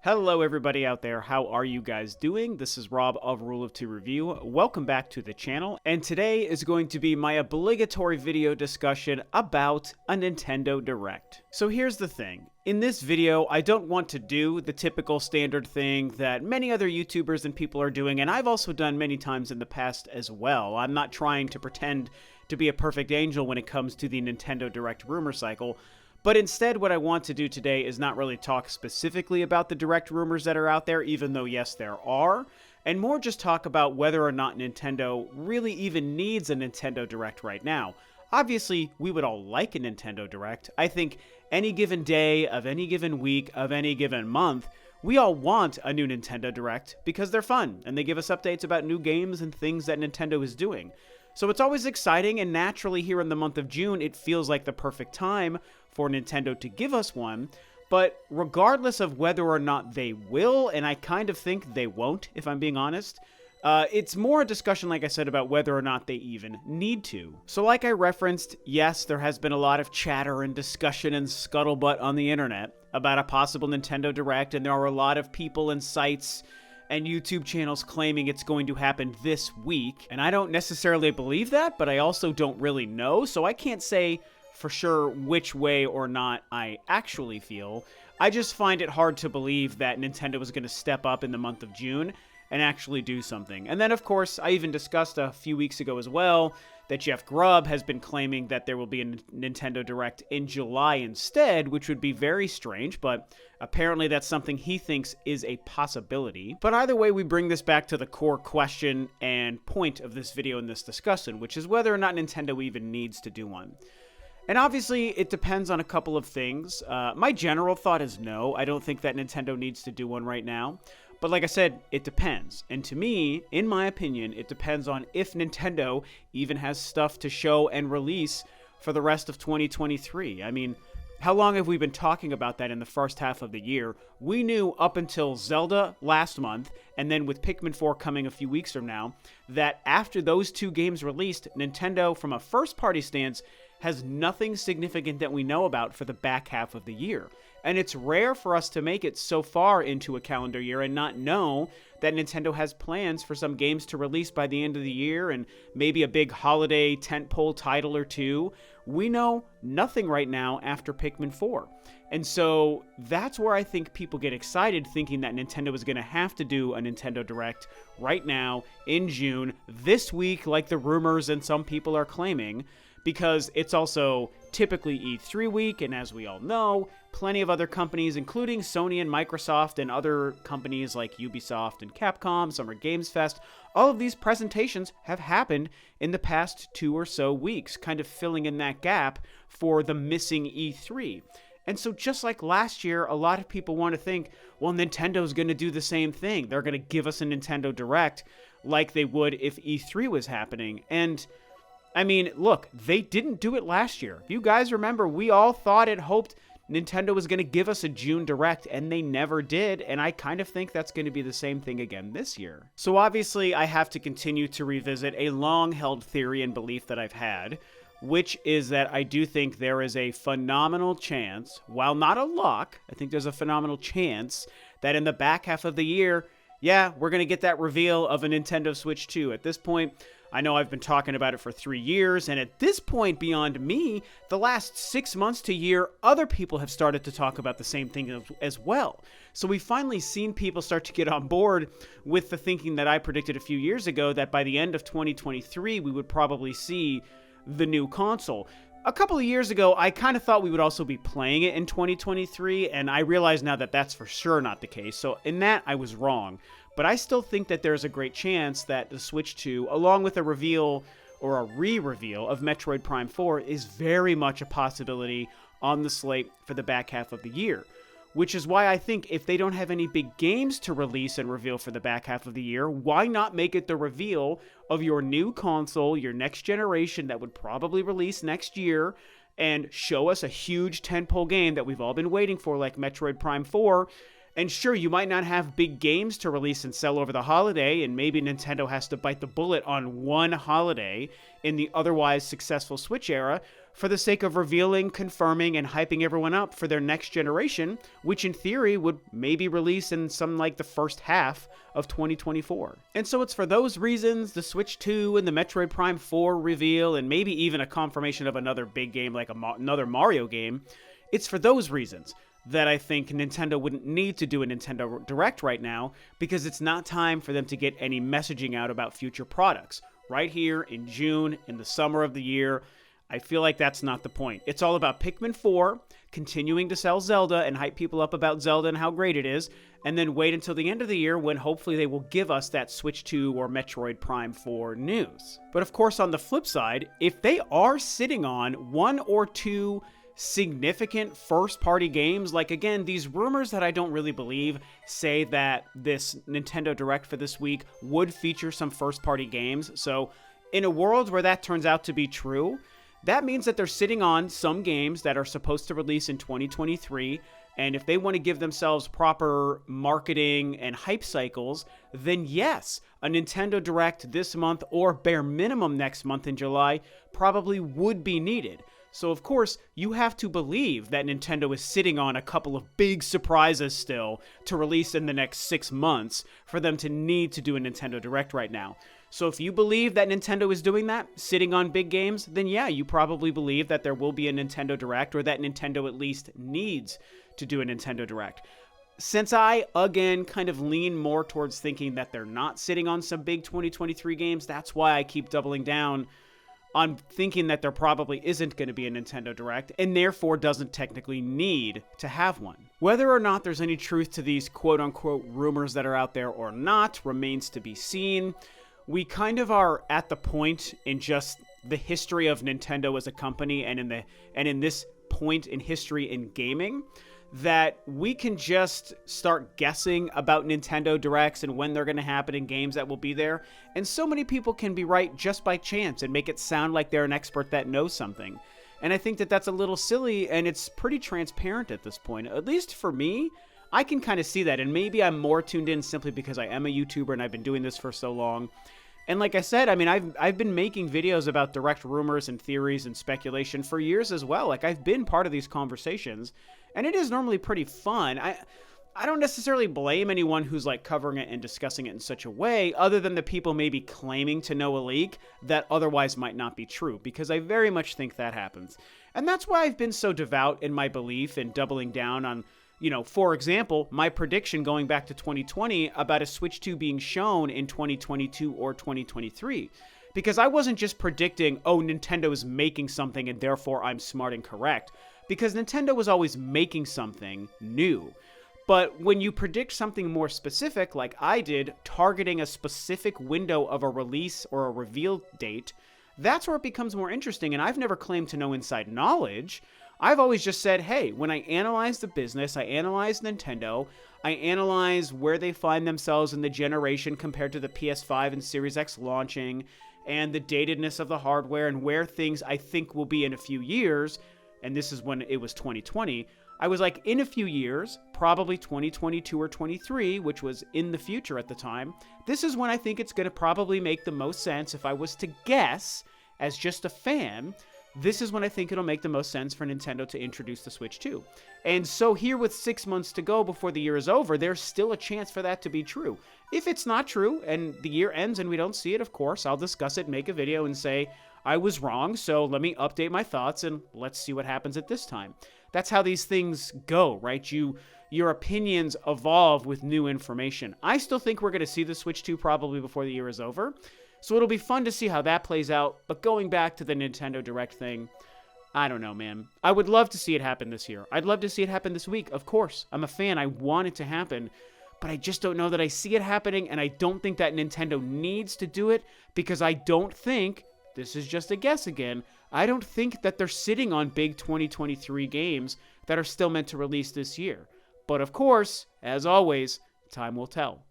Hello everybody out there, how are you guys doing? This is Rob of Rule of Two Review. Welcome back to the channel, and today is going to be my obligatory video discussion about a Nintendo Direct. So here's the thing. In this video, I don't want to do the typical standard thing that many other YouTubers and people are doing, and I've also done many times in the past as well. I'm not trying to pretend to be a perfect angel when it comes to the Nintendo Direct rumor cycle. But instead, what I want to do today is not really talk specifically about the Direct rumors that are out there, even though, yes, there are, and more just talk about whether or not Nintendo really even needs a Nintendo Direct right now. Obviously, we would all like a Nintendo Direct. I think any given day, of any given week, of any given month, we all want a new Nintendo Direct because they're fun, and they give us updates about new games and things that Nintendo is doing. So it's always exciting, and naturally here in the month of June, it feels like the perfect time for Nintendo to give us one. But regardless of whether or not they will, and I kind of think they won't, if I'm being honest, it's more a discussion, like I said, about whether or not they even need to. So like I referenced, yes, there has been a lot of chatter and discussion and scuttlebutt on the internet about a possible Nintendo Direct, and there are a lot of people and sites and YouTube channels claiming it's going to happen this week. And I don't necessarily believe that, but I also don't really know, so I can't say for sure which way or not I actually feel. I just find it hard to believe that Nintendo is going to step up in the month of June and actually do something. And then, of course, I even discussed a few weeks ago as well that Jeff Grubb has been claiming that there will be a Nintendo Direct in July instead, which would be very strange, but apparently that's something he thinks is a possibility. But either way, we bring this back to the core question and point of this video and this discussion, which is whether or not Nintendo even needs to do one. And obviously, it depends on a couple of things. My general thought is no. I don't think that Nintendo needs to do one right now. But like I said, it depends. And to me, in my opinion, it depends on if Nintendo even has stuff to show and release for the rest of 2023. I mean, how long have we been talking about that in the first half of the year? We knew up until Zelda last month, and then with Pikmin 4 coming a few weeks from now, that after those two games released, Nintendo, from a first-party stance, has nothing significant that we know about for the back half of the year. And it's rare for us to make it so far into a calendar year and not know that Nintendo has plans for some games to release by the end of the year and maybe a big holiday tentpole title or two. We know nothing right now after Pikmin 4. And so that's where I think people get excited, thinking that Nintendo is going to have to do a Nintendo Direct right now in June, this week, like the rumors and some people are claiming, because it's also typically E3 week, and as we all know, plenty of other companies, including Sony and Microsoft and other companies like Ubisoft and Capcom, Summer Games Fest, all of these presentations have happened in the past 2 or so weeks, kind of filling in that gap for the missing E3. And so just like last year, a lot of people want to think, well, Nintendo's going to do the same thing. They're going to give us a Nintendo Direct like they would if E3 was happening. And I mean, look, they didn't do it last year. If you guys remember, we all thought and hoped Nintendo was going to give us a June Direct, and they never did, and I kind of think that's going to be the same thing again this year. So obviously, I have to continue to revisit a long-held theory and belief that I've had, which is that I do think there is a phenomenal chance, while not a lock, I think there's a phenomenal chance that in the back half of the year, yeah, we're going to get that reveal of a Nintendo Switch 2. At this point, I know I've been talking about it for 3 years, and at this point, beyond me, the last 6 months to year, other people have started to talk about the same thing as well. So we've finally seen people start to get on board with the thinking that I predicted a few years ago, that by the end of 2023, we would probably see the new console. A couple of years ago, I kind of thought we would also be playing it in 2023, and I realize now that that's for sure not the case. So in that, I was wrong. But I still think that there's a great chance that the Switch 2, along with a reveal or a re-reveal of Metroid Prime 4, is very much a possibility on the slate for the back half of the year. Which is why I think if they don't have any big games to release and reveal for the back half of the year, why not make it the reveal of your new console, your next generation that would probably release next year, and show us a huge tentpole game that we've all been waiting for, like Metroid Prime 4. And sure, you might not have big games to release and sell over the holiday, and maybe Nintendo has to bite the bullet on one holiday in the otherwise successful Switch era, for the sake of revealing, confirming, and hyping everyone up for their next generation, which in theory would maybe release in some like the first half of 2024. And so it's for those reasons, the Switch 2 and the Metroid Prime 4 reveal, and maybe even a confirmation of another big game like another Mario game, it's for those reasons that I think Nintendo wouldn't need to do a Nintendo Direct right now, because it's not time for them to get any messaging out about future products. Right here in June, in the summer of the year, I feel like that's not the point. It's all about Pikmin 4, continuing to sell Zelda and hype people up about Zelda and how great it is, and then wait until the end of the year when hopefully they will give us that Switch 2 or Metroid Prime 4 news. But of course, on the flip side, if they are sitting on one or two significant first-party games, like again, these rumors that I don't really believe say that this Nintendo Direct for this week would feature some first-party games. So in a world where that turns out to be true, that means that they're sitting on some games that are supposed to release in 2023, and if they want to give themselves proper marketing and hype cycles, then yes, a Nintendo Direct this month or bare minimum next month in July probably would be needed. So of course, you have to believe that Nintendo is sitting on a couple of big surprises still to release in the next 6 months for them to need to do a Nintendo Direct right now. So if you believe that Nintendo is doing that, sitting on big games, then yeah, you probably believe that there will be a Nintendo Direct, or that Nintendo at least needs to do a Nintendo Direct. Since I, again, kind of lean more towards thinking that they're not sitting on some big 2023 games, that's why I keep doubling down on thinking that there probably isn't going to be a Nintendo Direct, and therefore doesn't technically need to have one. Whether or not there's any truth to these quote-unquote rumors that are out there or not remains to be seen. We kind of are at the point in just the history of Nintendo as a company, and in this point in history in gaming, that we can just start guessing about Nintendo Directs and when they're going to happen and games that will be there. And so many people can be right just by chance and make it sound like they're an expert that knows something. And I think that that's a little silly, and it's pretty transparent at this point. At least for me, I can kind of see that. And maybe I'm more tuned in simply because I am a YouTuber and I've been doing this for so long. And like I said, I mean, I've been making videos about direct rumors and theories and speculation for years as well. Like, I've been part of these conversations, and it is normally pretty fun. I don't necessarily blame anyone who's like covering it and discussing it in such a way, other than the people maybe claiming to know a leak that otherwise might not be true, because I very much think that happens. And that's why I've been so devout in my belief in doubling down on, you know, for example, my prediction going back to 2020 about a Switch 2 being shown in 2022 or 2023. Because I wasn't just predicting, oh, Nintendo is making something and therefore I'm smart and correct. Because Nintendo was always making something new. But when you predict something more specific, like I did, targeting a specific window of a release or a reveal date, that's where it becomes more interesting. And I've never claimed to know inside knowledge. I've always just said, hey, when I analyze the business, I analyze Nintendo, I analyze where they find themselves in the generation compared to the PS5 and Series X launching, and the datedness of the hardware, and where things I think will be in a few years, and this is when it was 2020, I was like, in a few years, probably 2022 or 23, which was in the future at the time, this is when I think it's going to probably make the most sense. If I was to guess, as just a fan, this is when I think it'll make the most sense for Nintendo to introduce the Switch 2. And so here, with 6 months to go before the year is over, there's still a chance for that to be true. If it's not true, and the year ends and we don't see it, of course, I'll discuss it, make a video, and say, I was wrong, so let me update my thoughts, and let's see what happens at this time. That's how these things go, right? Your opinions evolve with new information. I still think we're going to see the Switch 2 probably before the year is over, so it'll be fun to see how that plays out. But going back to the Nintendo Direct thing, I don't know, man. I would love to see it happen this year. I'd love to see it happen this week, of course. I'm a fan. I want it to happen. But I just don't know that I see it happening, and I don't think that Nintendo needs to do it, because I don't think, this is just a guess again, I don't think that they're sitting on big 2023 games that are still meant to release this year. But of course, as always, time will tell.